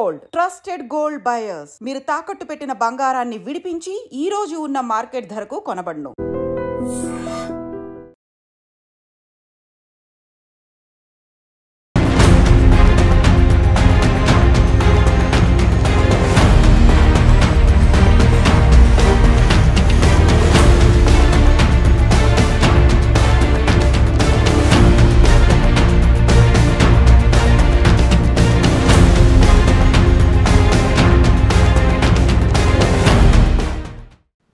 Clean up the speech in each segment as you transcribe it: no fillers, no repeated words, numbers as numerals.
Gold, trusted gold buyers. మీరు తాకట్టు పెట్టిన బంగారాన్ని విడిపించి ఈ రోజు ఉన్న మార్కెట్ ధరకు కొనబడును.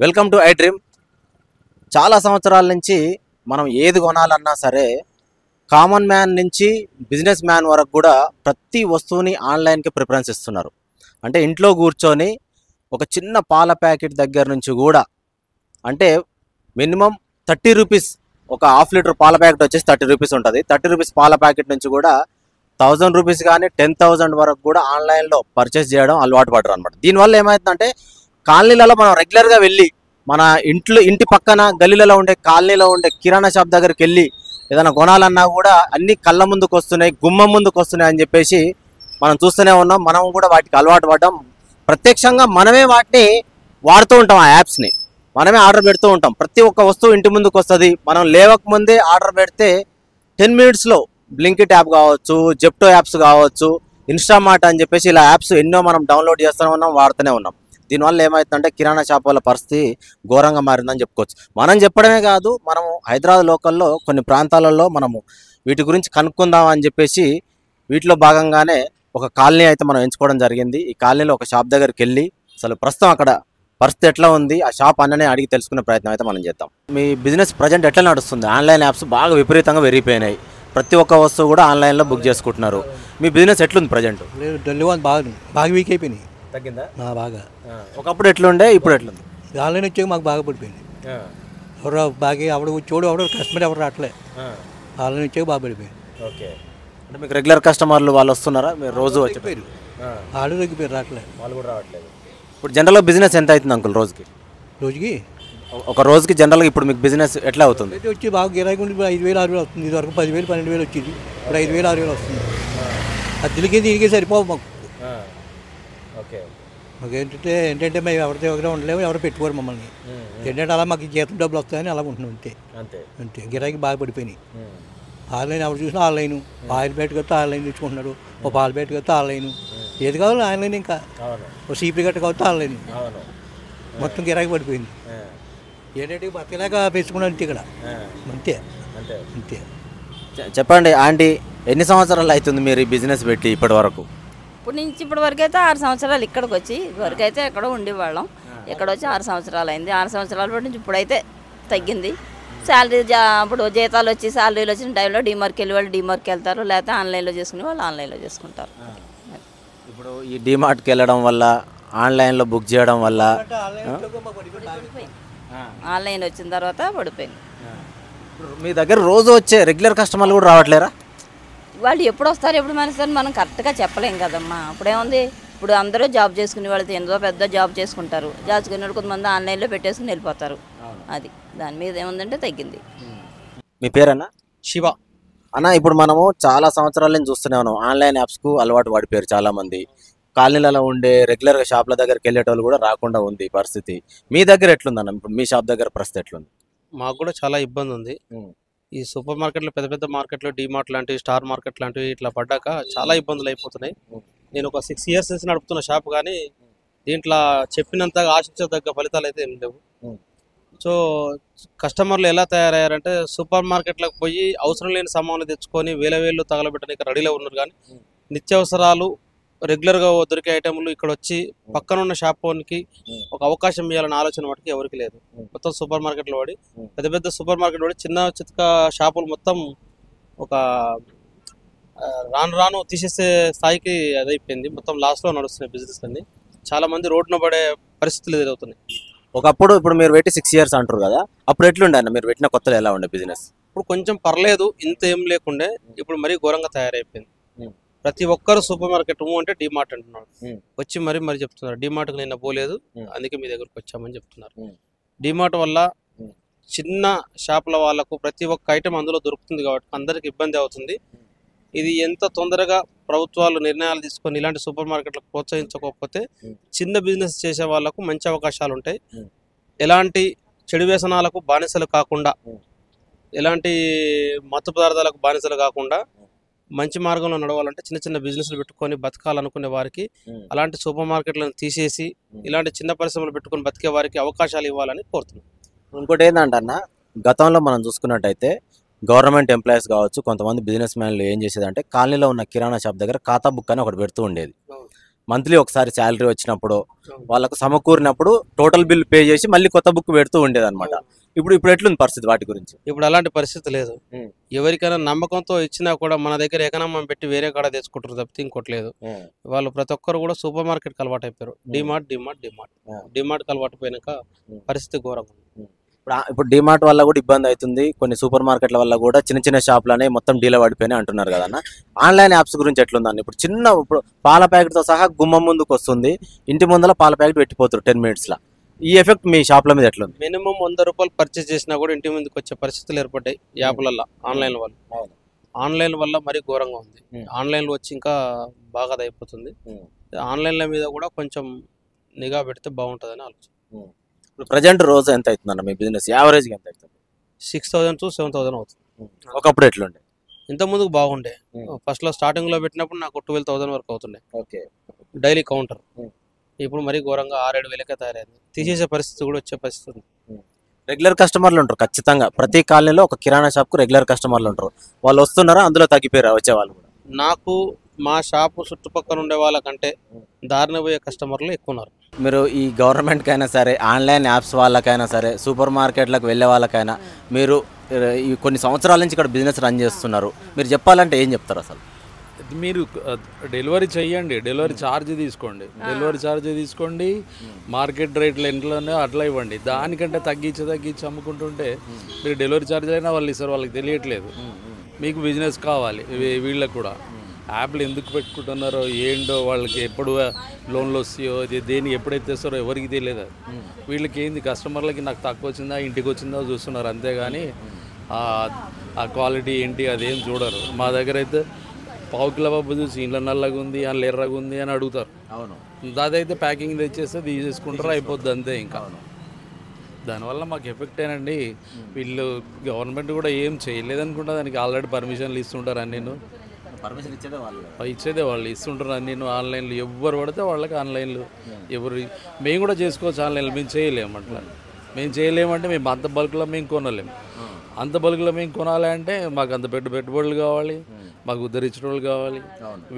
Welcome to I dream. చాలా సంవత్సరాల నుంచి మనం ఏది కొనాలన్నా సరే కామన్ మ్యాన్ నుంచి బిజినెస్ మ్యాన్ వరకు కూడా ప్రతి వస్తువుని ఆన్లైన్కి ప్రిఫరెన్స్ ఇస్తున్నారు. అంటే ఇంట్లో కూర్చొని ఒక చిన్న పాల ప్యాకెట్ దగ్గర నుంచి కూడా అంటే మినిమం 30 రూపీస్, ఒక హాఫ్ లీటర్ పాల ప్యాకెట్ వచ్చేసి 30 రూపీస్ ఉంటుంది. 30 రూపీస్ పాల ప్యాకెట్ నుంచి కూడా 1000 రూపీస్ కానీ 10,000 వరకు కూడా ఆన్లైన్లో పర్చేస్ చేయడం అలవాటు పడరు అనమాట. దీనివల్ల ఏమవుతుందంటే కాలనీలలో మనం రెగ్యులర్గా వెళ్ళి మన ఇంటి పక్కన గల్లీలలో ఉండే కాలనీలో ఉండే కిరాణా షాప్ దగ్గరికి వెళ్ళి ఏదైనా కొనాలన్నా కూడా అన్ని కళ్ళ ముందుకు వస్తున్నాయి, గుమ్మం ముందుకు వస్తున్నాయి అని చెప్పేసి మనం చూస్తూనే ఉన్నాం. మనం కూడా వాటికి అలవాటు పడ్డాం. ప్రత్యక్షంగా మనమే వాటిని వాడుతూ ఉంటాం. ఆ యాప్స్ని మనమే ఆర్డర్ పెడుతూ ఉంటాం. ప్రతి ఒక్క వస్తువు ఇంటి ముందుకు వస్తుంది. మనం లేవకముందే ఆర్డర్ పెడితే 10 మినిట్స్లో బ్లింకిట్ యాప్ కావచ్చు, జెప్టో యాప్స్ కావచ్చు, ఇన్స్టామార్ట్ అని చెప్పేసి ఇలా యాప్స్ ఎన్నో మనం డౌన్లోడ్ చేస్తూనే ఉన్నాం, వాడుతూనే ఉన్నాం. దీనివల్ల ఏమవుతుందంటే కిరాణా షాప్ వాళ్ళ పరిస్థితి ఘోరంగా మారిందని చెప్పుకోవచ్చు. మనం చెప్పడమే కాదు, మనము హైదరాబాద్ లోకల్లో కొన్ని ప్రాంతాలలో మనము వీటి గురించి కనుక్కుందాం అని చెప్పేసి వీటిలో భాగంగానే ఒక కాలనీ అయితే మనం ఎంచుకోవడం జరిగింది. ఈ కాలనీలో ఒక షాప్ దగ్గరికి వెళ్ళి అసలు ప్రస్తుతం అక్కడ పరిస్థితి ఎట్లా ఉంది, ఆ షాప్ అన్ననే అడిగి తెలుసుకునే ప్రయత్నం అయితే మనం చేద్దాం. మీ బిజినెస్ ప్రజెంట్ ఎట్లా నడుస్తుంది? ఆన్లైన్ యాప్స్ బాగా విపరీతంగా పెరిగిపోయినాయి. ప్రతి ఒక్క వస్తువు కూడా ఆన్లైన్లో బుక్ చేసుకుంటున్నారు. మీ బిజినెస్ ఎట్లుంది ప్రజెంట్? బాగా వీక్ అయిపోయినాయి. తగ్గిందా? బాగా. ఒకప్పుడు ఎట్లుండే, ఇప్పుడు ఎట్లుంది? ఆన్లైన్ వచ్చాక మాకు బాగా పడిపోయింది. ఎవరో బాగా ఎవడో కస్టమర్ ఎవరు రావట్లే. ఆన్లైన్ వచ్చాక బాగా పడిపోయింది. ఓకే. అంటే మీకు రెగ్యులర్ కస్టమర్లు వాళ్ళు వస్తున్నారా? మీరు రోజు వచ్చిపోయారు, వాళ్ళు తగ్గిపోయారు, రావట్లేదు. వాళ్ళు కూడా రావట్లేదు. ఇప్పుడు జనరల్గా బిజినెస్ ఎంత అవుతుంది అంకుల్ రోజుకి? ఒక రోజుకి జనరల్గా ఇప్పుడు మీకు బిజినెస్ ఎట్లా అవుతుంది? అయితే వచ్చి బాగా గిరాకీ ఉండి 5,000 6,000 వస్తుంది. ఇది వరకు 10,000 12,000 వచ్చింది. ఇప్పుడు 5,000 6,000 వస్తుంది. అద్దెలకి దీనికి సరిపోవు మాకు. ఓకే. మాకు ఏంటంటే మేము ఎవరితో ఒకరే ఉండలేము, ఎవరు పెట్టుకోరు మమ్మల్ని. ఏంటంటే అలా మాకు జీతం డబ్బులు వస్తాయని అలా ఉంటున్నాం. అంతే గిరాకీ బాగా పడిపోయినాయి. ఆన్లైన్ ఎవరు చూసినా ఆన్లైన్. ఆయిల్ బయటకు వస్తే ఆన్లైన్ తెచ్చుకుంటున్నారు, ఓ పాలు బయటకు వస్తే ఆన్లైన్, ఏది కావాలి ఆన్లైన్. ఇంకా ఓ సీపీ గట్ట కావస్తే ఆన్లైన్. మొత్తం గిరాకీ పడిపోయింది. ఏంటంటే బతిలాగా పెంచుకున్నాం అంతే ఇక్కడ. అంతే అంతే. చెప్పండి ఆంటీ, ఎన్ని సంవత్సరాలు అవుతుంది మీరు ఈ బిజినెస్ పెట్టి ఇప్పటి వరకు? ఇప్పటి నుంచి ఇప్పటి వరకు అయితే 6 సంవత్సరాలు ఇక్కడికి వచ్చి, ఇదివరకు అయితే ఎక్కడో ఉండేవాళ్ళం. ఇక్కడ వచ్చి 6 సంవత్సరాలు అయింది. 6 సంవత్సరాల పాటు నుంచి ఇప్పుడైతే తగ్గింది. శాలరీ ఇప్పుడు జీతాలు వచ్చి శాలరీలు వచ్చిన టైంలో డీమార్ట్కి వెళ్ళి వాళ్ళు డీమార్ట్కి వెళ్తారు, లేకపోతే ఆన్లైన్లో చేసుకుని వాళ్ళు ఆన్లైన్లో చేసుకుంటారు. ఇప్పుడు ఈ డీమార్ట్కి వెళ్ళడం వల్ల, ఆన్లైన్లో బుక్ చేయడం వల్ల ఆన్లైన్ వచ్చిన తర్వాత పడిపోయింది. మీ దగ్గర రోజు వచ్చే రెగ్యులర్ కస్టమర్లు కూడా రావట్లేరా? వాళ్ళు ఎప్పుడు వస్తారు ఎప్పుడు మానేస్తారు మనం కరెక్ట్గా చెప్పలేం కదమ్మా. అప్పుడేముంది, ఇప్పుడు అందరూ జాబ్ చేసుకునే వాళ్ళతో ఎంతో పెద్ద జాబ్ చేసుకుంటారు. జాబ్ చేసుకునే వాళ్ళు కొంతమంది ఆన్లైన్లో పెట్టేసుకుని వెళ్ళిపోతారు. అది దాని మీద ఏముందంటే తగ్గింది. మీ పేరన్నా? శివ అన్న. ఇప్పుడు మనము చాలా సంవత్సరాల నుంచి చూస్తూనే ఉన్నాం, ఆన్లైన్ యాప్స్కు అలవాటు పడిపోయారు చాలామంది. కాలనీలలో ఉండే రెగ్యులర్గా షాప్ల దగ్గరికి వెళ్ళేటోళ్ళు కూడా రాకుండా ఉంది పరిస్థితి. మీ దగ్గర ఎట్లుందన్న? ఇప్పుడు మీ షాప్ దగ్గర పరిస్థితి ఎట్లుంది? మాకు కూడా చాలా ఇబ్బంది ఉంది. ఈ సూపర్ మార్కెట్లో, పెద్ద పెద్ద మార్కెట్లో, డీమార్ట్ లాంటివి, స్టార్ మార్కెట్ లాంటివి ఇట్లా పడ్డాక చాలా ఇబ్బందులు అయిపోతున్నాయి. నేను ఒక 6 ఇయర్స్ నుంచి నడుపుతున్న షాప్, కానీ దీంట్లో చెప్పినంతగా ఆశించదగ్గ ఫలితాలు అయితే ఏం లేవు. సో కస్టమర్లు ఎలా తయారయ్యారంటే సూపర్ మార్కెట్లకు పోయి అవసరం లేని సామాన్లు తెచ్చుకొని వేలు తగలబెట్టడానికి రెడీలో ఉన్నారు. కానీ నిత్యావసరాలు రెగ్యులర్గా దొరికే ఐటెంలు ఇక్కడ వచ్చి పక్కనున్న షాప్ ఓన్కి ఒక అవకాశం ఇవ్వాలన్న ఆలోచన మటుకు ఎవరికి లేదు. మొత్తం సూపర్ మార్కెట్లో వాడి, పెద్ద పెద్ద సూపర్ మార్కెట్ వాడి, చిన్న చిత్క షాపులు మొత్తం ఒక రాను తీసేసే స్థాయికి అదైపోయింది. మొత్తం లాస్లో నడుస్తున్నాయి బిజినెస్ అన్ని. చాలా మంది రోడ్డున పడే పరిస్థితులు ఎదురవుతున్నాయి. ఒకప్పుడు, ఇప్పుడు మీరు పెట్టి 6 ఇయర్స్ అంటారు కదా, అప్పుడు ఎట్లుండే అన్న? మీరు పెట్టిన కొత్తలో ఎలా ఉండే బిజినెస్? ఇప్పుడు కొంచెం పర్లేదు, ఇంత ఏం లేకుండే. ఇప్పుడు మరీ ఘోరంగా తయారైపోయింది. ప్రతి ఒక్కరు సూపర్ మార్కెట్ అంటే డీమార్ట్ అంటున్నారు. వచ్చి మరి చెప్తున్నారు డీమార్ట్కి నిన్న పోలేదు, అందుకే మీ దగ్గరకు వచ్చామని చెప్తున్నారు. డీమార్ట్ వల్ల చిన్న షాపుల వాళ్ళకు ప్రతి ఒక్క ఐటెం అందులో దొరుకుతుంది కాబట్టి అందరికి ఇబ్బంది అవుతుంది. ఇది ఎంత తొందరగా ప్రభుత్వాలు నిర్ణయాలు తీసుకొని ఇలాంటి సూపర్ మార్కెట్లకు ప్రోత్సహించకపోతే చిన్న బిజినెస్ చేసే వాళ్ళకు మంచి అవకాశాలు ఉంటాయి. ఎలాంటి చెడు వ్యసనాలకు బానిసలు కాకుండా, ఎలాంటి మత్తు పదార్థాలకు బానిసలు కాకుండా మంచి మార్గంలో నడవాలంటే చిన్న చిన్న బిజినెస్లు పెట్టుకొని బతకాలనుకునే వారికి అలాంటి సూపర్ మార్కెట్లను తీసేసి ఇలాంటి చిన్న పరిశ్రమలు పెట్టుకొని బతికే వారికి అవకాశాలు ఇవ్వాలని కోరుతున్నాను. ఇంకోటి ఏంటంటే అన్న, గతంలో మనం చూసుకున్నట్టయితే గవర్నమెంట్ ఎంప్లాయీస్ కావచ్చు, కొంతమంది బిజినెస్ మ్యాన్లు ఏం చేసేదంటే కాలనీలో ఉన్న కిరాణా షాప్ దగ్గర ఖాతా బుక్ అని ఒకటి పెడుతూ ఉండేది. మంత్లీ ఒకసారి శాలరీ వచ్చినప్పుడు వాళ్ళకు సమకూరినప్పుడు టోటల్ బిల్ పే చేసి మళ్ళీ కొత్త బుక్ పెడుతూ ఉండేది అనమాట. ఇప్పుడు ఎట్లుంది పరిస్థితి వాటి గురించి? ఇప్పుడు అలాంటి పరిస్థితి లేదు. ఎవరికైనా నమ్మకంతో ఇచ్చినా కూడా మన దగ్గర ఎకనామం పెట్టి వేరే కాడ తెచ్చుకుంటారు తప్పితే ఇంకోట్లేదు. వాళ్ళు ప్రతి ఒక్కరు కూడా సూపర్ మార్కెట్కి అలవాటు అయిపోయారు. డిమార్ట్కి అలవాటు పోయినాక పరిస్థితి ఘోరంగా. ఇప్పుడు డిమార్ట్ వల్ల కూడా ఇబ్బంది అవుతుంది. కొన్ని సూపర్ మార్కెట్ల వల్ల కూడా చిన్న చిన్న షాపులనే మొత్తం డీలా పడిపోయినాయి అంటున్నారు కదన్న. ఆన్లైన్ యాప్స్ గురించి ఎట్లుందని? ఇప్పుడు పాల ప్యాకెట్తో సహా గుమ్మం ముందుకు వస్తుంది, ఇంటి ముందర పాల ప్యాకెట్ పెట్టిపోతారు 10 minutesలో. ఈ ఎఫెక్ట్ మీ షాప్ల మీద ఎట్లుంది? మినిమం 100 రూపాయలు పర్చేస్ చేసినా కూడా ఇంటి ముందుకు వచ్చే పరిస్థితులు ఏర్పడ్డాయి యాప్లల్లో. ఆన్లైన్ వల్ల మరీ ఘోరంగా ఉంది. ఆన్లైన్లో వచ్చి ఇంకా బాగా అయిపోతుంది. ఆన్లైన్ల మీద కూడా కొంచెం నిఘా పెడితే బాగుంటుందని ఆలోచన. ఇప్పుడు ప్రజెంట్ రోజు ఎంత అవుతుందన్న మీ బిజినెస్? యావరేజ్గా ఎంత అవుతుంది? 6,000 to 7,000 అవుతుంది. ఒకప్పుడు ఎట్లుండే? ఇంత ముందుకు బాగుండే. ఫస్ట్లో స్టార్టింగ్లో పెట్టినప్పుడు నాకు 12,000 వరకు అవుతుండే డైలీ కౌంటర్. ఇప్పుడు మరీ ఘోరంగా 6-7 వేలకే తయారైంది. తీసేసే పరిస్థితి కూడా వచ్చే పరిస్థితి ఉంది. రెగ్యులర్ కస్టమర్లు ఉంటారు ఖచ్చితంగా. ప్రతి కాలనీలో ఒక కిరాణా షాప్కు రెగ్యులర్ కస్టమర్లు ఉంటారు. వాళ్ళు వస్తున్నారా? అందులో తగ్గిపోయారా వచ్చే వాళ్ళు కూడా? నాకు మా షాపు చుట్టుపక్కల ఉండే వాళ్ళకంటే దారిన పోయే కస్టమర్లు ఎక్కువ ఉన్నారు. మీరు ఈ గవర్నమెంట్కైనా సరే, ఆన్లైన్ యాప్స్ వాళ్ళకైనా సరే, సూపర్ మార్కెట్లకు వెళ్ళే వాళ్ళకైనా, మీరు ఈ కొన్ని సంవత్సరాల నుంచి ఇక్కడ బిజినెస్ రన్ చేస్తున్నారు. మీరు చెప్పాలంటే ఏం చెప్తారు అసలు? మీరు డెలివరీ చెయ్యండి, డెలివరీ ఛార్జ్ తీసుకోండి, మార్కెట్ రేట్లు ఎంట్లోనే అట్లా ఇవ్వండి. దానికంటే తగ్గించి అమ్ముకుంటుంటే మీరు డెలివరీ ఛార్జ్ అయినా వాళ్ళు ఇస్తారు. వాళ్ళకి తెలియట్లేదు మీకు బిజినెస్ కావాలి. వీళ్ళకి కూడా యాప్లు ఎందుకు పెట్టుకుంటున్నారో ఏంటో, వాళ్ళకి ఎప్పుడు లోన్లు వస్తాయో దేనికి ఎప్పుడైతే వస్తారో ఎవరికి తెలియదు. వీళ్ళకి ఏంది, కస్టమర్లకి నాకు తక్కువ వచ్చిందా ఇంటికి వచ్చిందా చూస్తున్నారు అంతేగాని ఆ క్వాలిటీ ఏంటి అదేం చూడరు. మా దగ్గర అయితే పావు కిలో పప్పు చూసి ఇంట్లో నల్లగా ఉంది, అందులో ఎర్రగా ఉంది అని అడుగుతారు. అదైతే ప్యాకింగ్ తెచ్చేస్తే తీసేసుకుంటారు, అయిపోద్ది అంతే. ఇంకా దానివల్ల మాకు ఎఫెక్టేనండి. వీళ్ళు గవర్నమెంట్ కూడా ఏం చేయలేదనుకుంటా. దానికి ఆల్రెడీ పర్మిషన్లు ఇస్తుంటారు అని నేను ఇచ్చేదే వాళ్ళు ఇస్తుంటారు అని నేను. ఆన్లైన్లో ఎవరు పడితే వాళ్ళకి ఆన్లైన్లో మేము కూడా చేసుకోవచ్చు. ఆన్లైన్లో మేము చేయలేము. అట్లా మేము చేయలేమంటే మేము అంత బల్క్లో మేము కొనలేము. అంత బల్క్లో మేము కొనాలి అంటే మాకు అంత పెట్టుబడులు కావాలి, మాకు ఉద్ధరించిన వాళ్ళు కావాలి.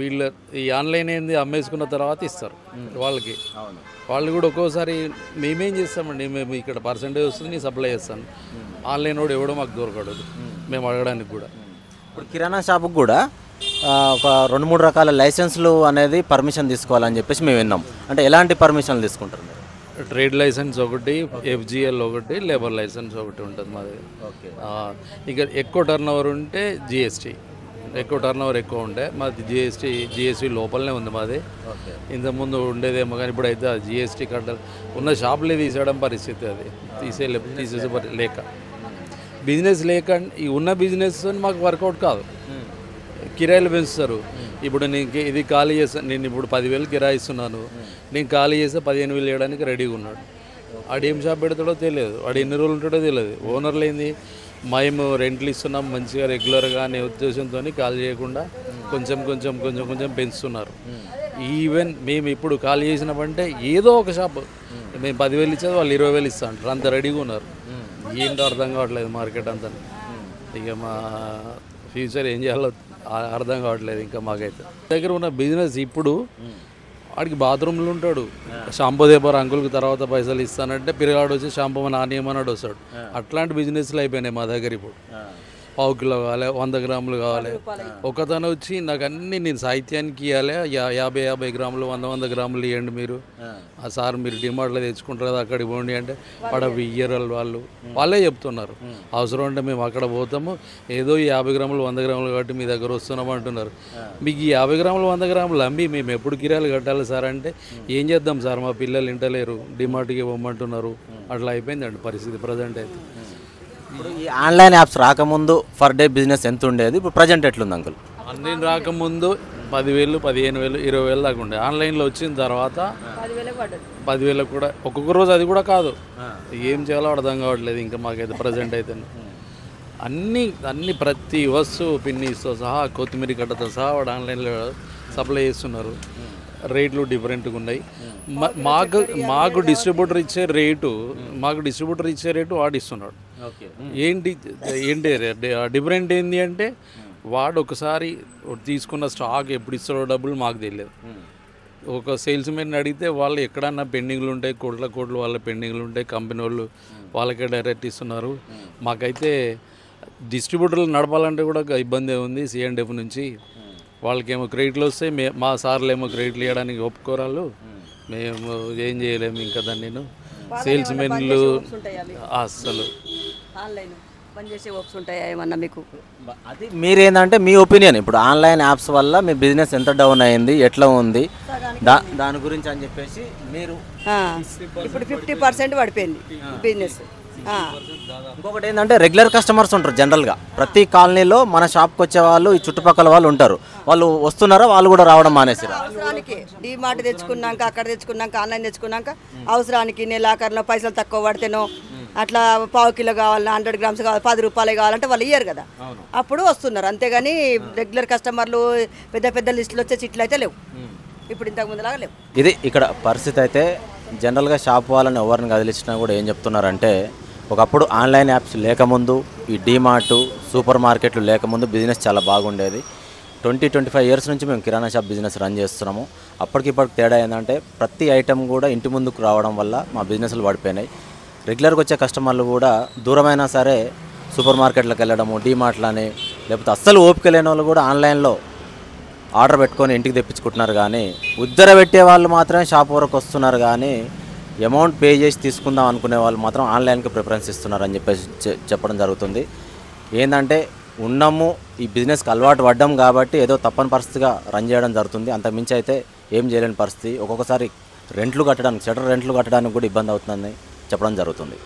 వీళ్ళు ఈ ఆన్లైన్ ఏంది అమ్మేసుకున్న తర్వాత ఇస్తారు వాళ్ళకి. వాళ్ళు కూడా ఒక్కోసారి మేమేం చేస్తామండి, మేము ఇక్కడ పర్సెంటేజ్ వస్తుంది నేను సప్లై చేస్తాను. ఆన్లైన్ కూడా ఎవడో మాకు దొరకడు మేము అడగడానికి కూడా. ఇప్పుడు కిరాణా షాపుకి కూడా ఒక 2-3 రకాల లైసెన్స్లు అనేది పర్మిషన్ తీసుకోవాలని చెప్పేసి మేము విన్నాం. అంటే ఎలాంటి పర్మిషన్లు తీసుకుంటారు మీరు? ట్రేడ్ లైసెన్స్ ఒకటి, FGL ఒకటి, లేబర్ లైసెన్స్ ఒకటి ఉంటుంది మాది. ఇక ఎక్కువ టర్న్ ఓవర్ ఉంటే GST, ఎక్కువ టర్న్ ఓవర్ ఎక్కువ ఉంటే మాది GST లోపలనే ఉంది మాది. ఇంతకుముందు ఉండేదేమో కానీ ఇప్పుడు అయితే GST కట్టాలి. ఉన్న షాపులే తీసేయడం పరిస్థితి. అది తీసేసే లేక బిజినెస్ లేక ఈ ఉన్న బిజినెస్ మాకు వర్కౌట్ కాదు. కిరాయిలు పెంచుతారు. ఇప్పుడు నేను ఇది ఖాళీ చేస్తాను, నేను ఇప్పుడు 10,000 కిరాయి ఇస్తున్నాను, నేను ఖాళీ చేస్తే 15,000 వేయడానికి రెడీగా ఉన్నాడు. ఆడు ఏం షాప్ పెడతాడో తెలియదు, ఆడు ఎన్ని రోజులు ఉంటాడో తెలియదు. ఓనర్లు ఏంది, మేము రెంట్లు ఇస్తున్నాం మంచిగా రెగ్యులర్గా అనే ఉద్దేశంతో ఖాళీ చేయకుండా కొంచెం పెంచుతున్నారు. ఈవెన్ మేము ఇప్పుడు ఖాళీ చేసినామంటే ఏదో ఒక షాప్ మేము 10,000 ఇచ్చేది వాళ్ళు 20,000 ఇస్తా అంటారు. అంత రెడీగా ఉన్నారు. ఏంటో అర్థం కావట్లేదు మార్కెట్ అంతా. ఇక మా ఫ్యూచర్ ఏం చేయాలో అర్థం కావట్లేదు ఇంకా మాకైతే. దగ్గర ఉన్న బిజినెస్ ఇప్పుడు వాడికి బాత్రూమ్లు ఉంటాడు, షాంపూ దేపారు అంకుల్కి తర్వాత పైసలు ఇస్తానంటే పిల్లగాడు వచ్చి షాంపూ నాణ్యమన్నాడు వస్తాడు. అట్లాంటి బిజినెస్లు అయిపోయినాయి మా దగ్గర. ఇప్పుడు పావు కిలో కావాలి, 100 గ్రాములు కావాలి. ఒకతను వచ్చి నాకు అన్నీ నేను సాహిత్యానికి ఇవ్వాలి, 50 గ్రాములు 100 గ్రాములు ఇవ్వండి మీరు. సార్ మీరు డిమార్ట్లో తెచ్చుకుంటారు కదా అక్కడికి పోండి అంటే పడ ఇయ్యరు వాళ్ళే చెప్తున్నారు. అవసరం అంటే మేము అక్కడ పోతాము, ఏదో 50 గ్రాములు 100 గ్రాములు కాబట్టి మీ దగ్గర వస్తున్నాము అంటున్నారు. మీకు ఈ 50 గ్రాములు 100 గ్రాములు అమ్మి మేము ఎప్పుడు కిరాయిలు కట్టాలి సార్ అంటే ఏం చేద్దాం సార్, మా పిల్లలు ఇంటలేరు, డిమార్ట్కి ఇవ్వమంటున్నారు. అట్లా అయిపోయిందండి పరిస్థితి ప్రజెంట్ అయితే. ఇప్పుడు ఈ ఆన్లైన్ యాప్స్ రాకముందు పర్ డే బిజినెస్ ఎంత ఉండేది, ఇప్పుడు ప్రజెంట్ ఎట్లుంది అంకుల్? ఆన్లైన్ రాకముందు 10,000, 15,000, 20,000 దాకా ఉండే. ఆన్లైన్లో వచ్చిన తర్వాత 10,000 కూడా ఒక్కొక్క రోజు అది కూడా కాదు. ఏం చేయాలో అర్థం కావట్లేదు ఇంకా మాకైతే ప్రజెంట్ అయితే. అన్ని ప్రతి వస్తువు పిన్నీస్తో సహా కొత్తిమీర కట్టతో సహా వాడు ఆన్లైన్లో సప్లై చేస్తున్నారు. రేట్లు డిఫరెంట్గా ఉన్నాయి. మాకు డిస్ట్రిబ్యూటర్ ఇచ్చే రేటు వాడు ఇస్తున్నాడు. ఏంటి డిఫరెంట్ ఏంటి అంటే వాడు ఒకసారి తీసుకున్న స్టాక్ ఎప్పుడు ఇస్తాడో డబ్బులు మాకు తెలియదు. ఒక సేల్స్మెన్ అడిగితే వాళ్ళు ఎక్కడన్నా పెండింగ్లు ఉంటాయి, కోట్లు వాళ్ళ పెండింగ్లు ఉంటాయి, కంపెనీ వాళ్ళు వాళ్ళకే డైరెక్ట్ ఇస్తున్నారు. మాకైతే డిస్ట్రిబ్యూటర్లు నడపాలంటే కూడా ఇబ్బంది ఉంది. C&F నుంచి వాళ్ళకేమో క్రెడిట్లు వస్తే మా సార్లు ఏమో క్రెడిట్లు ఇవ్వడానికి ఒప్పుకోరాళ్ళు. మేము ఏం చేయలేము ఇంకా దాన్ని. నేను సేల్స్మెన్లు అస్సలు పనిచేసే ఓప్స్ ఉంటాయా ఏమన్నా మీకు? అది మీరేందంటే మీ ఒపీనియన్. ఇప్పుడు ఆన్లైన్ యాప్స్ వల్ల మీ బిజినెస్ ఎంత డౌన్ అయింది, ఎట్లా ఉంది, దాని గురించి అని చెప్పేసి మీరు ఇప్పుడు 50% పడిపోయింది బిజినెస్. ఇంకొకటి ఏంటంటే రెగ్యులర్ కస్టమర్స్ ఉంటారు జనరల్గా. ప్రతి కాలనీలో మన షాప్కి వచ్చే వాళ్ళు ఈ చుట్టుపక్కల వాళ్ళు ఉంటారు. వాళ్ళు వస్తున్నారా, వాళ్ళు కూడా రావడం మానేసారు. అవసరానికి డీమార్ట్ తెచ్చుకున్నాక, అక్కడ తెచ్చుకున్నాక, ఆన్లైన్ తెచ్చుకున్నాక అవసరానికి నెలాఖరులో పైసలు తక్కువ పడితేనో అట్లా పావు కిలో కావాలన్నా 100 grams కావాలి, 10 రూపాయలు కావాలంటే వాళ్ళు ఇయ్యరు కదా, అప్పుడు వస్తున్నారు. అంతేగాని రెగ్యులర్ కస్టమర్లు పెద్ద పెద్ద లిస్టులు వచ్చే చిట్లు అయితే లేవు ఇప్పుడు, ఇంతకు ముందులాగా లేవు. ఇది ఇక్కడ పరిస్థితి. అయితే జనరల్గా షాప్ వాళ్ళని ఎవరిని కదిలించినా కూడా ఏం చెప్తున్నారంటే, ఒకప్పుడు ఆన్లైన్ యాప్స్ లేకముందు, ఈ డీమార్ట్ సూపర్ మార్కెట్లు లేకముందు బిజినెస్ చాలా బాగుండేది. 20-25 years నుంచి మేము కిరాణా షాప్ బిజినెస్ రన్ చేస్తున్నాము. అప్పటికిప్పటికి తేడా ఏంటంటే ప్రతి ఐటెం కూడా ఇంటి ముందుకు రావడం వల్ల మా బిజినెస్లు పడిపోయినాయి. రెగ్యులర్గా వచ్చే కస్టమర్లు కూడా దూరమైనా సరే సూపర్ మార్కెట్లకు వెళ్ళడము, డీమార్ట్లని, లేకపోతే అస్సలు ఓపిక లేని వాళ్ళు కూడా ఆన్లైన్లో ఆర్డర్ పెట్టుకొని ఇంటికి తెప్పించుకుంటున్నారు. కానీ ఉద్దర పెట్టే వాళ్ళు మాత్రమే షాప్ వరకు వస్తున్నారు. కానీ అమౌంట్ పే చేసి తీసుకుందాం అనుకునే వాళ్ళు మాత్రం ఆన్లైన్కి ప్రిఫరెన్స్ ఇస్తున్నారు అని చెప్పేసి చెప్పడం జరుగుతుంది. ఏంటంటే ఉన్నాము ఈ బిజినెస్కి అలవాటు పడ్డాం కాబట్టి ఏదో తప్పని పరిస్థితిగా రన్ చేయడం జరుగుతుంది. అంతకుమించి అయితే ఏం చేయలేని పరిస్థితి. ఒక్కొక్కసారి షటర్ రెంట్లు కట్టడానికి కూడా ఇబ్బంది అవుతుందని చెప్పడం జరుగుతుంది.